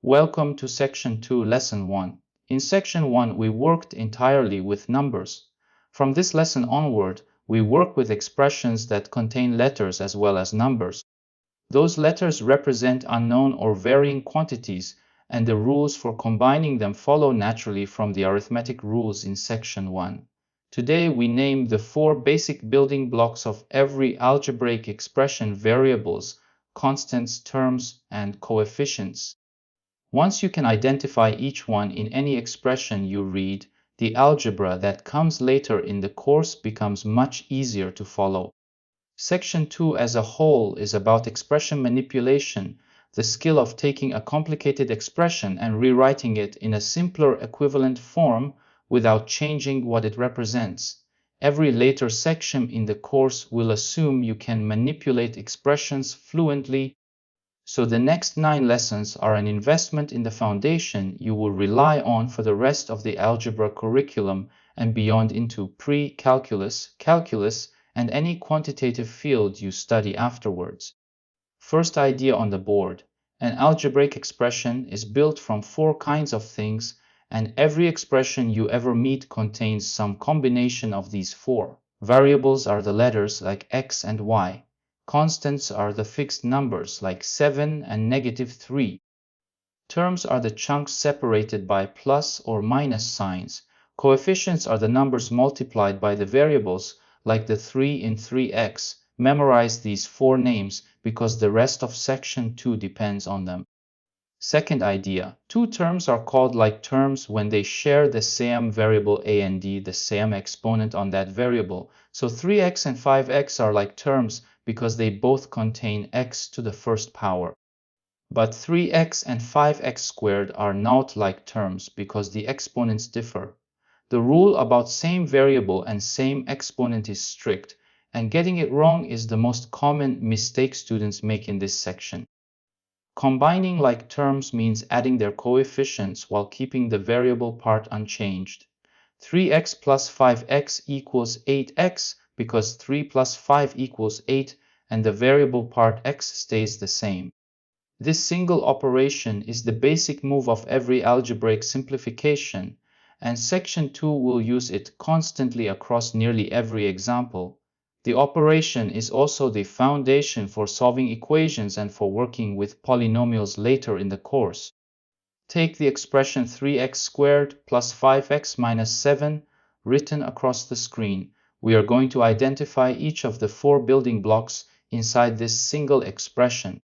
Welcome to Section 2, Lesson 1. In Section 1, we worked entirely with numbers. From this lesson onward, we work with expressions that contain letters as well as numbers. Those letters represent unknown or varying quantities, and the rules for combining them follow naturally from the arithmetic rules in Section 1. Today, we name the four basic building blocks of every algebraic expression: variables, constants, terms, and coefficients. Once you can identify each one in any expression you read, the algebra that comes later in the course becomes much easier to follow. Section 2 as a whole is about expression manipulation, the skill of taking a complicated expression and rewriting it in a simpler equivalent form without changing what it represents. Every later section in the course will assume you can manipulate expressions fluently, so the next 9 lessons are an investment in the foundation you will rely on for the rest of the algebra curriculum and beyond into pre-calculus, calculus, and any quantitative field you study afterwards. First idea on the board: an algebraic expression is built from 4 kinds of things, and every expression you ever meet contains some combination of these 4. Variables are the letters like x and y. Constants are the fixed numbers like 7 and -3. Terms are the chunks separated by plus or minus signs. Coefficients are the numbers multiplied by the variables, like the 3 in 3x. Memorize these 4 names because the rest of Section 2 depends on them. Second idea: 2 terms are called like terms when they share the same variable a and d, the same exponent on that variable. So 3x and 5x are like terms because they both contain x to the first power. But 3x and 5x squared are not like terms because the exponents differ. The rule about same variable and same exponent is strict, and getting it wrong is the most common mistake students make in this section. Combining like terms means adding their coefficients while keeping the variable part unchanged. 3x plus 5x equals 8x because 3 plus 5 equals 8, and the variable part x stays the same. This single operation is the basic move of every algebraic simplification, and Section 2 will use it constantly across nearly every example. The operation is also the foundation for solving equations and for working with polynomials later in the course. Take the expression 3x squared plus 5x minus 7 written across the screen. We are going to identify each of the 4 building blocks inside this single expression.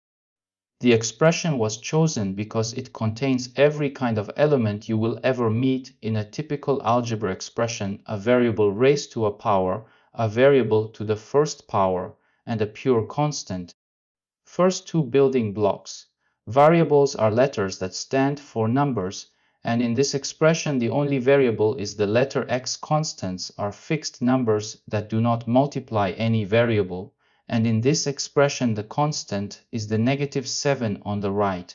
The expression was chosen because it contains every kind of element you will ever meet in a typical algebra expression: a variable raised to a power, a variable to the first power, and a pure constant. First 2 building blocks. Variables are letters that stand for numbers, and in this expression the only variable is the letter x. Constants are fixed numbers that do not multiply any variable, and in this expression the constant is the -7 on the right.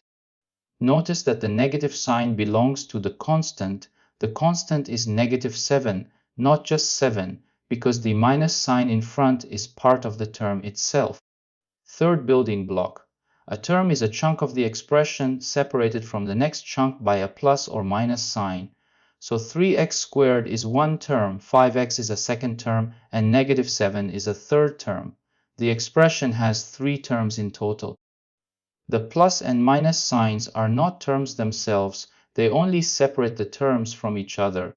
Notice that the negative sign belongs to the constant. The constant is -7, not just 7, because the minus sign in front is part of the term itself. Third building block. A term is a chunk of the expression separated from the next chunk by a plus or minus sign. So 3x squared is one term, 5x is a second term, and -7 is a third term. The expression has 3 terms in total. The plus and minus signs are not terms themselves, they only separate the terms from each other.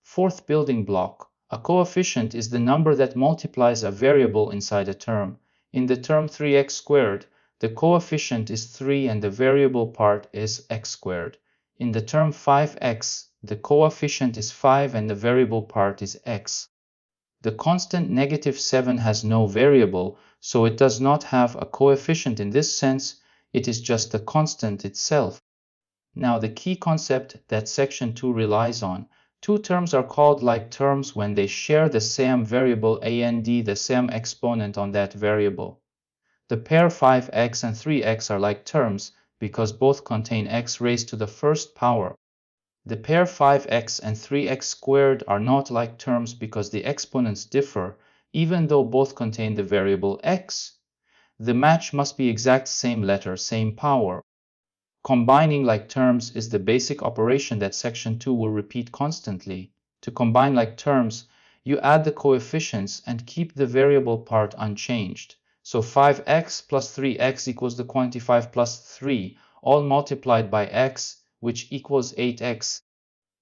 Fourth building block. A coefficient is the number that multiplies a variable inside a term. In the term 3x squared, the coefficient is 3 and the variable part is x squared. In the term 5x, the coefficient is 5 and the variable part is x. The constant -7 has no variable, so it does not have a coefficient in this sense, it is just the constant itself. Now the key concept that Section 2 relies on: 2 terms are called like terms when they share the same variable a and d, the same exponent on that variable. The pair 5x and 3x are like terms because both contain x raised to the first power. The pair 5x and 3x squared are not like terms because the exponents differ, even though both contain the variable x. The match must be exact same letter, same power. Combining like terms is the basic operation that section 2 will repeat constantly. To combine like terms, you add the coefficients and keep the variable part unchanged. So 5x plus 3x equals the quantity 5 plus 3, all multiplied by x, which equals 8x.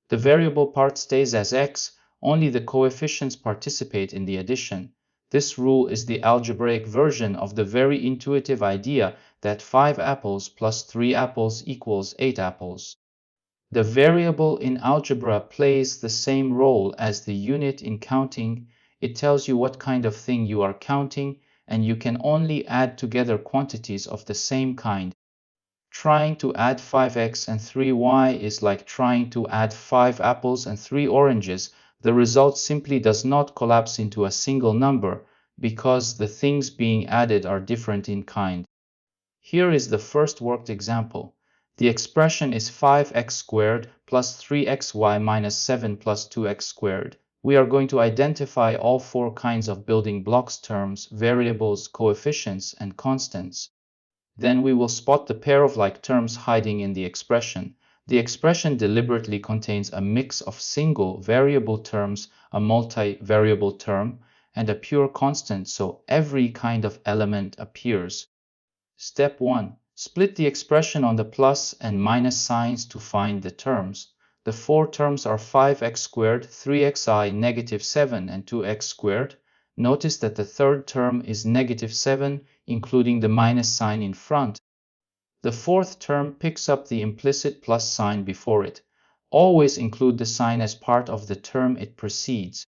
The variable part stays as x, only the coefficients participate in the addition. This rule is the algebraic version of the very intuitive idea that 5 apples plus 3 apples equals 8 apples. The variable in algebra plays the same role as the unit in counting. It tells you what kind of thing you are counting, and you can only add together quantities of the same kind. Trying to add 5x and 3y is like trying to add 5 apples and 3 oranges. The result simply does not collapse into a single number because the things being added are different in kind. Here is the first worked example. The expression is 5x squared plus 3xy minus 7 plus 2x squared. We are going to identify all 4 kinds of building blocks: terms, variables, coefficients, and constants. Then we will spot the pair of like terms hiding in the expression. The expression deliberately contains a mix of single variable terms, a multi-variable term, and a pure constant, so every kind of element appears. Step 1. Split the expression on the plus and minus signs to find the terms. The 4 terms are 5x squared, 3xi, negative 7, and 2x squared. Notice that the third term is negative 7, including the minus sign in front. The fourth term picks up the implicit plus sign before it. Always include the sign as part of the term it precedes.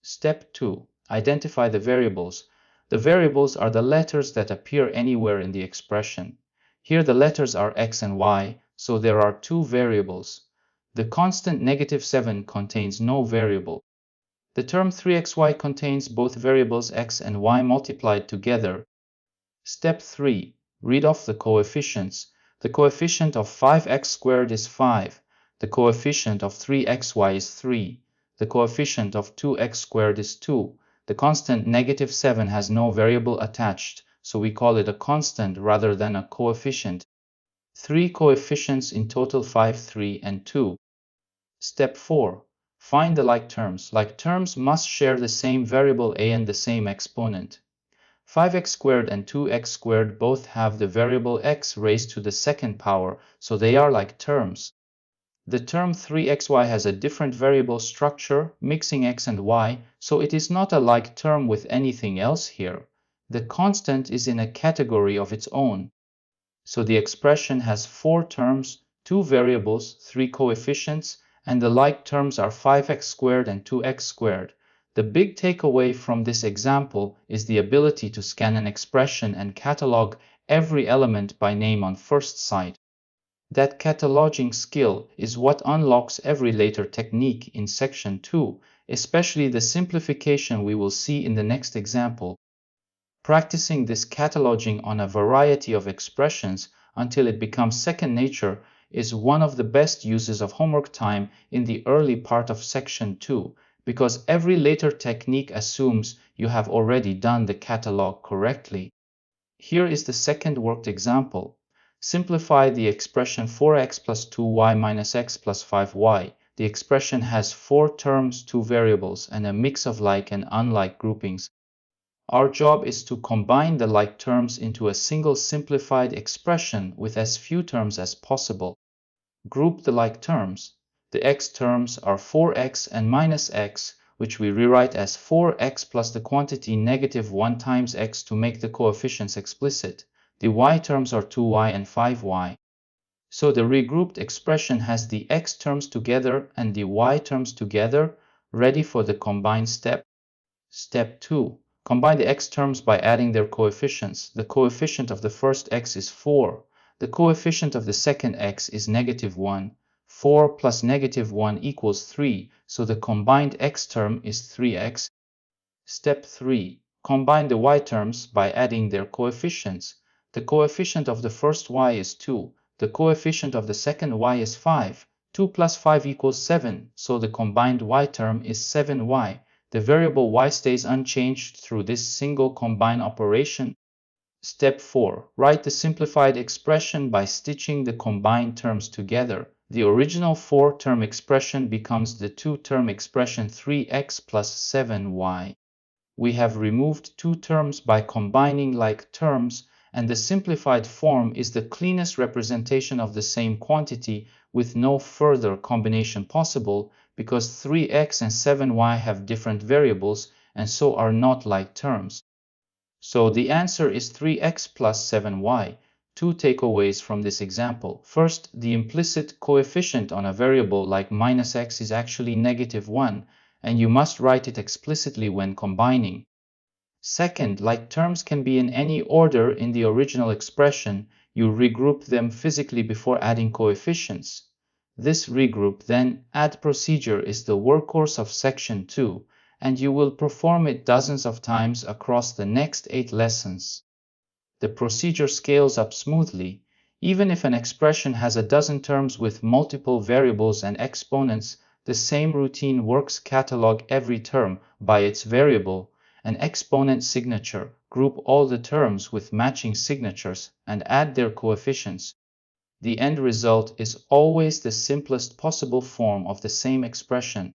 Step 2. Identify the variables. The variables are the letters that appear anywhere in the expression. Here the letters are x and y, so there are 2 variables. The constant negative 7 contains no variable. The term 3xy contains both variables x and y multiplied together. Step 3. Read off the coefficients. The coefficient of 5x squared is 5. The coefficient of 3xy is 3. The coefficient of 2x squared is 2. The constant negative 7 has no variable attached, so we call it a constant rather than a coefficient. 3 coefficients in total: 5, 3, and 2. Step 4. Find the like terms. Like terms must share the same variable a and the same exponent. 5x squared and 2x squared both have the variable x raised to the second power, so they are like terms. The term 3xy has a different variable structure, mixing x and y, so it is not a like term with anything else here. The constant is in a category of its own. So the expression has 4 terms, 2 variables, 3 coefficients, and the like terms are 5x squared and 2x squared. The big takeaway from this example is the ability to scan an expression and catalog every element by name on first sight. That cataloging skill is what unlocks every later technique in section 2, especially the simplification we will see in the next example. Practicing this cataloging on a variety of expressions until it becomes second nature is one of the best uses of homework time in the early part of section 2, because every later technique assumes you have already done the catalog correctly. Here is the second worked example. Simplify the expression 4x plus 2y minus x plus 5y. The expression has 4 terms, 2 variables, and a mix of like and unlike groupings. Our job is to combine the like terms into a single simplified expression with as few terms as possible. Group the like terms. The x terms are 4x and minus x, which we rewrite as 4x plus the quantity negative 1 times x to make the coefficients explicit. The y terms are 2y and 5y. So the regrouped expression has the x terms together and the y terms together, ready for the combined step. Step 2. Combine the x terms by adding their coefficients. The coefficient of the first x is 4. The coefficient of the second x is negative 1. 4 plus negative 1 equals 3, so the combined x term is 3x. Step 3. Combine the y terms by adding their coefficients. The coefficient of the first y is 2. The coefficient of the second y is 5. 2 plus 5 equals 7, so the combined y term is 7y. The variable y stays unchanged through this single combine operation. Step 4. Write the simplified expression by stitching the combined terms together. The original 4-term expression becomes the 2-term expression 3x plus 7y. We have removed 2 terms by combining like terms, and the simplified form is the cleanest representation of the same quantity with no further combination possible, because 3x and 7y have different variables and so are not like terms. So the answer is 3x plus 7y. 2 takeaways from this example. First, the implicit coefficient on a variable like minus x is actually -1, and you must write it explicitly when combining. Second, like terms can be in any order in the original expression, you regroup them physically before adding coefficients. This regroup then add procedure is the workhorse of section 2, and you will perform it dozens of times across the next 8 lessons. The procedure scales up smoothly. Even if an expression has a dozen terms with multiple variables and exponents, the same routine works. Catalog every term by its variable, an exponent signature, group all the terms with matching signatures, and add their coefficients. The end result is always the simplest possible form of the same expression.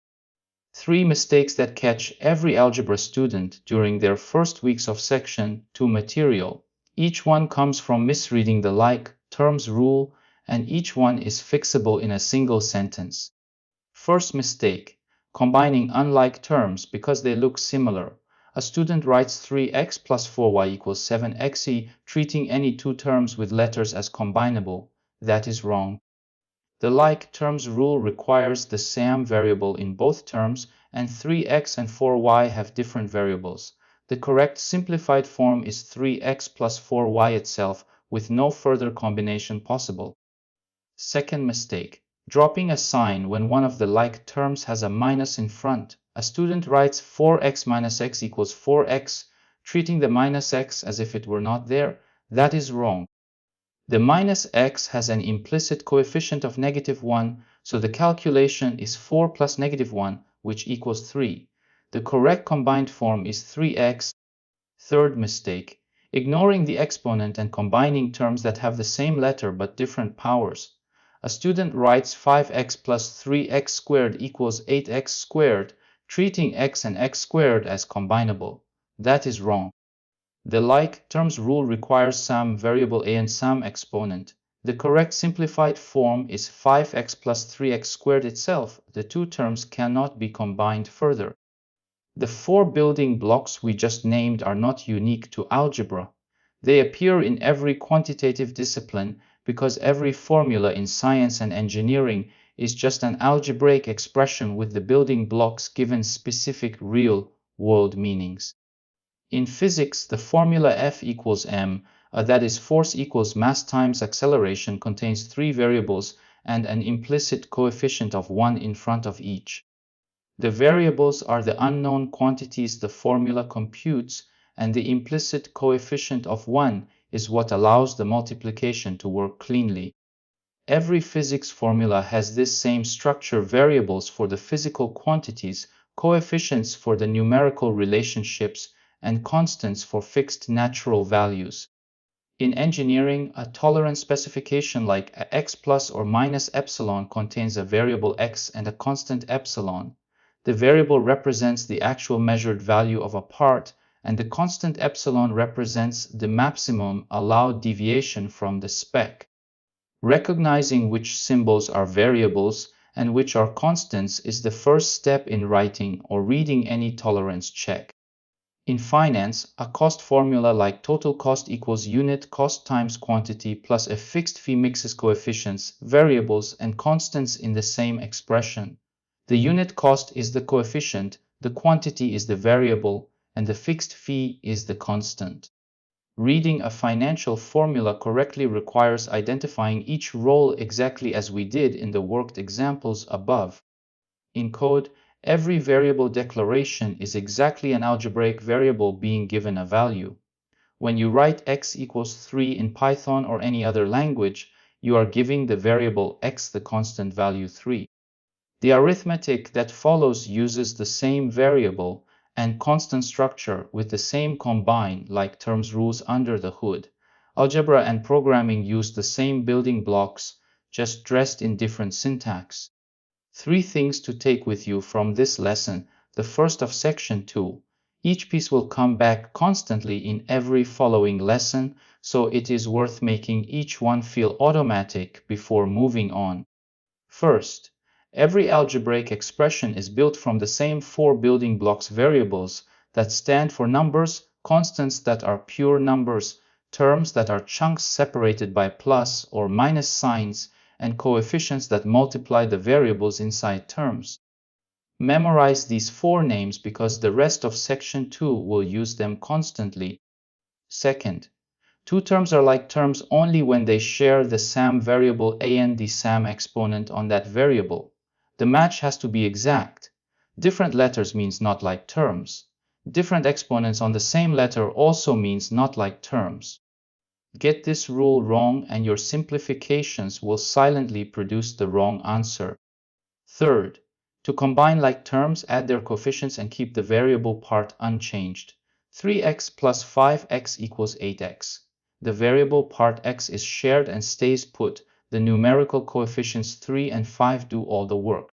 3 mistakes that catch every algebra student during their first weeks of section 2 material. Each one comes from misreading the like terms rule, and each one is fixable in a single sentence. First mistake, combining unlike terms because they look similar. A student writes 3x plus 4y equals 7xe, treating any 2 terms with letters as combinable. That is wrong. The like terms rule requires the same variable in both terms, and 3x and 4y have different variables. The correct simplified form is 3x plus 4y itself, with no further combination possible. Second mistake, dropping a sign when one of the like terms has a minus in front. A student writes 4x minus x equals 4x, treating the minus x as if it were not there. That is wrong. The minus x has an implicit coefficient of -1, so the calculation is 4 plus -1, which equals 3. The correct combined form is 3x. Third mistake, ignoring the exponent and combining terms that have the same letter but different powers. A student writes 5x plus 3x squared equals 8x squared, treating x and x squared as combinable. That is wrong. The like terms rule requires some variable a and some exponent. The correct simplified form is 5x plus 3x squared itself. The 2 terms cannot be combined further. The 4 building blocks we just named are not unique to algebra. They appear in every quantitative discipline because every formula in science and engineering is just an algebraic expression with the building blocks given specific real-world meanings. In physics, the formula F equals m, that is force equals mass times acceleration, contains 3 variables and an implicit coefficient of 1 in front of each. The variables are the unknown quantities the formula computes, and the implicit coefficient of 1 is what allows the multiplication to work cleanly. Every physics formula has this same structure: variables for the physical quantities, coefficients for the numerical relationships, and constants for fixed natural values. In engineering, a tolerance specification like x plus or minus epsilon contains a variable x and a constant epsilon. The variable represents the actual measured value of a part, and the constant epsilon represents the maximum allowed deviation from the spec. Recognizing which symbols are variables and which are constants is the first step in writing or reading any tolerance check. In finance, a cost formula like total cost equals unit cost times quantity plus a fixed fee mixes coefficients, variables, and constants in the same expression. The unit cost is the coefficient, the quantity is the variable, and the fixed fee is the constant. Reading a financial formula correctly requires identifying each role exactly as we did in the worked examples above. In code, every variable declaration is exactly an algebraic variable being given a value. When you write x equals 3 in Python or any other language, you are giving the variable x the constant value 3. The arithmetic that follows uses the same variable, and constant structure with the same combine like terms rules under the hood. Algebra and programming use the same building blocks, just dressed in different syntax. 3 things to take with you from this lesson. The first of section 2. Each piece will come back constantly in every following lesson, so it is worth making each one feel automatic before moving on. First, every algebraic expression is built from the same 4 building blocks: variables that stand for numbers, constants that are pure numbers, terms that are chunks separated by plus or minus signs, and coefficients that multiply the variables inside terms. Memorize these 4 names because the rest of section 2 will use them constantly. Second, 2 terms are like terms only when they share the same variable and the same exponent on that variable. The match has to be exact. Different letters means not like terms. Different exponents on the same letter also means not like terms. Get this rule wrong and your simplifications will silently produce the wrong answer. Third, to combine like terms, add their coefficients and keep the variable part unchanged. 3x plus 5x equals 8x. The variable part x is shared and stays put. The numerical coefficients 3 and 5 do all the work.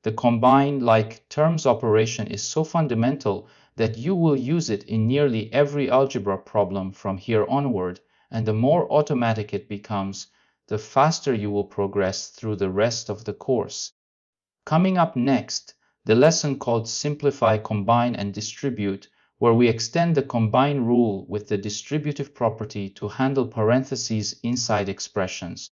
The combine like terms operation is so fundamental that you will use it in nearly every algebra problem from here onward, and the more automatic it becomes, the faster you will progress through the rest of the course. Coming up next, the lesson called Simplify, Combine, and Distribute, where we extend the combine rule with the distributive property to handle parentheses inside expressions.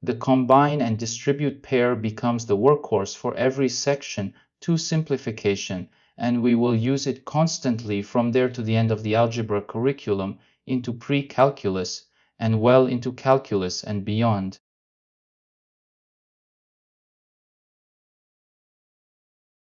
The combine and distribute pair becomes the workhorse for every section 2 simplification, and we will use it constantly from there to the end of the algebra curriculum, into pre-calculus, and well into calculus and beyond.